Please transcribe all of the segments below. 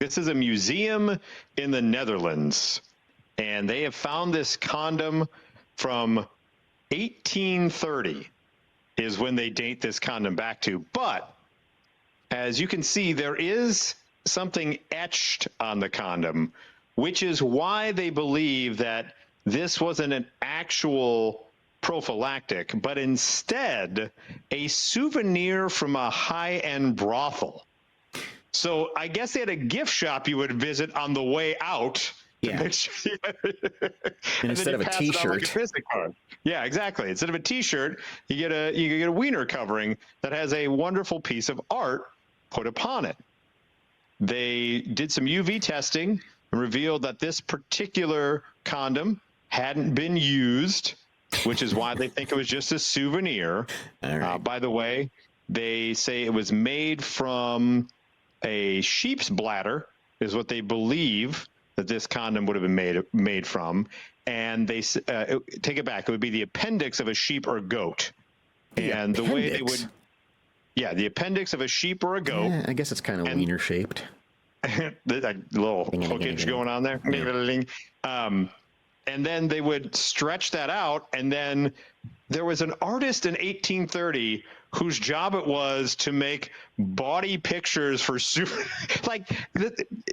This is a museum in the Netherlands, and they have found this condom from 1830 is when they date this condom back to. But as you can see, there is something etched on the condom, which is why they believe that this wasn't an actual prophylactic, but instead a souvenir from a high-end brothel. So I guess they had a gift shop you would visit on the way out. Yeah. And instead of a T-shirt. Like yeah, exactly. Instead of a T-shirt, you get a wiener covering that has a wonderful piece of art put upon it. They did some UV testing and revealed that this particular condom hadn't been used, which is why they think it was just a souvenir. All right. By the way, they say it was made from a sheep's bladder, is what they believe that this condom would have been made from. And they take it back. It would be the appendix of a sheep or a goat. And the way they would, the appendix of a sheep or a goat. Yeah, I guess it's kind of wiener shaped. A little hookage going on there. Yeah. And then they would stretch that out. And then there was an artist in 1830 whose job it was to make body pictures for like,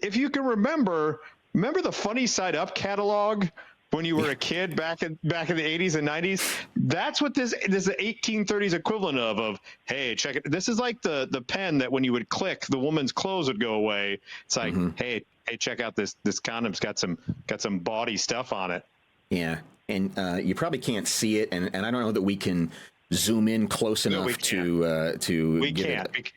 if you can remember the Funny Side Up catalog when you were a kid back in the 80s and 90s. That's what this is the 1830s equivalent of hey, check it. This is like the pen that when you would click, the woman's clothes would go away. It's like, hey, check out this condom's got some body stuff on it. Yeah, and you probably can't see it, and I don't know that we can zoom in close enough to we get can't. it.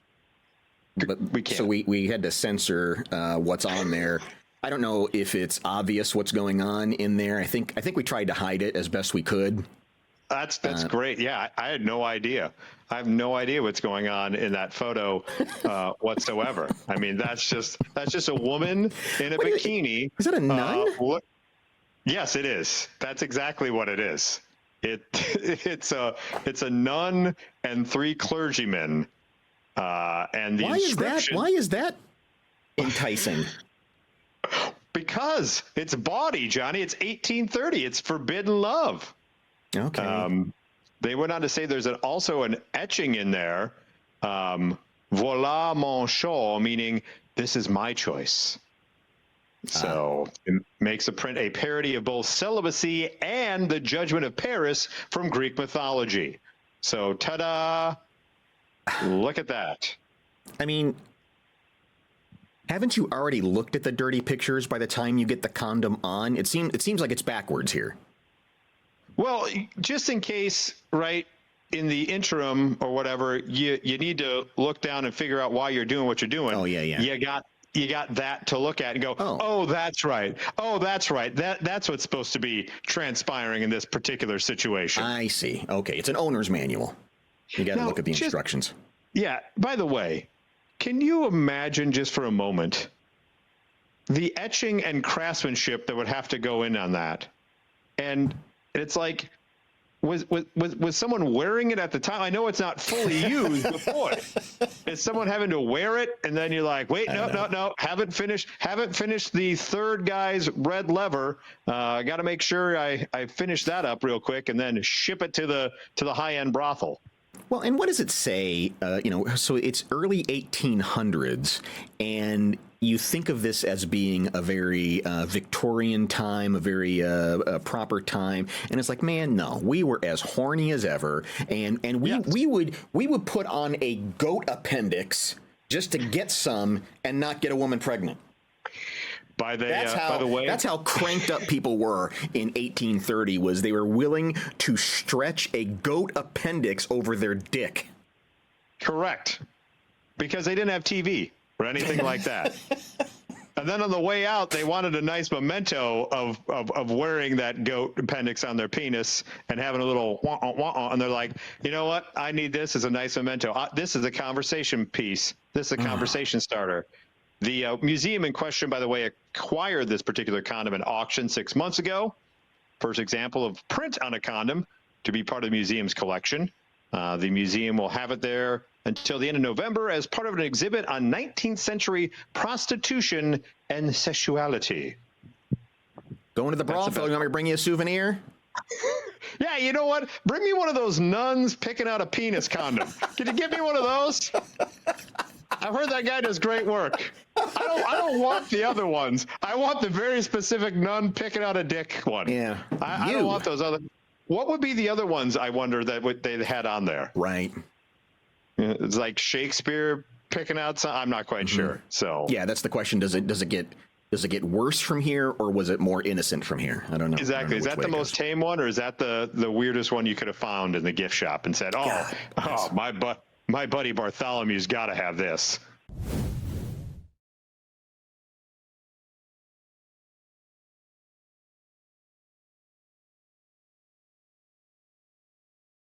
But we can't. So we had to censor what's on there. I don't know if it's obvious what's going on in there. I think we tried to hide it as best we could. That's great. Yeah, I had no idea. I have no idea what's going on in that photo whatsoever. I mean, that's just a woman in a bikini. Is that a nun? Yes, it is. That's exactly what it is. It's a nun and 3 clergymen. And the inscription. Why is that enticing? Because it's body, Johnny. It's 1830. It's forbidden love. Okay. They went on to say there's also an etching in there. Voila mon choix, meaning this is my choice. So it makes a print a parody of both celibacy and the Judgment of Paris from Greek mythology. So ta-da! Look at that. I mean, haven't you already looked at the dirty pictures by the time you get the condom on? It seems like it's backwards here. Well, just in case, right, in the interim or whatever, you need to look down and figure out why you're doing what you're doing. Oh, yeah. You got that to look at and go, oh, that's right. Oh, that's right. That's what's supposed to be transpiring in this particular situation. I see. Okay, it's an owner's manual. You got to look at the instructions. Yeah. By the way, can you imagine just for a moment the etching and craftsmanship that would have to go in on that? And it's like, was someone wearing it at the time? I know it's not fully used, but boy, is someone having to wear it? And then you're like, wait, no, haven't finished the third guy's red lever. I got to make sure I finish that up real quick and then ship it to the high-end brothel. Well, and what does it say? So it's early 1800s, and you think of this as being a very Victorian time, a very proper time, and it's like, man, no, we were as horny as ever, and we would put on a goat appendix just to get some and not get a woman pregnant. By the way, that's how cranked up people were in 1830. Was they were willing to stretch a goat appendix over their dick. Correct, because they didn't have TV or anything like that. And then on the way out, they wanted a nice memento of wearing that goat appendix on their penis and having a little wah-wah-wah, and they're like, you know what? I need this as a nice memento. This is a conversation piece. This is a conversation starter. The museum in question, by the way, acquired this particular condom at auction 6 months ago. First example of print on a condom to be part of the museum's collection. The museum will have it there until the end of November as part of an exhibit on 19th century prostitution and sexuality. Going to the brothel, you want me to bring you a souvenir? Yeah, you know what? Bring me one of those nuns picking out a penis condom. Can you give me one of those? I've heard that guy does great work. I don't want the other ones. I want the very specific nun picking out a dick one. Yeah. I don't want those other. What would be the other ones, I wonder, that they had on there? Right. It's like Shakespeare picking out some. I'm not quite sure. So yeah, that's the question. Does it get worse from here, or was it more innocent from here? I don't know. Exactly. Is that the most tame one, or is that the weirdest one you could have found in the gift shop and said, "Oh, God, my buddy Bartholomew's got to have this."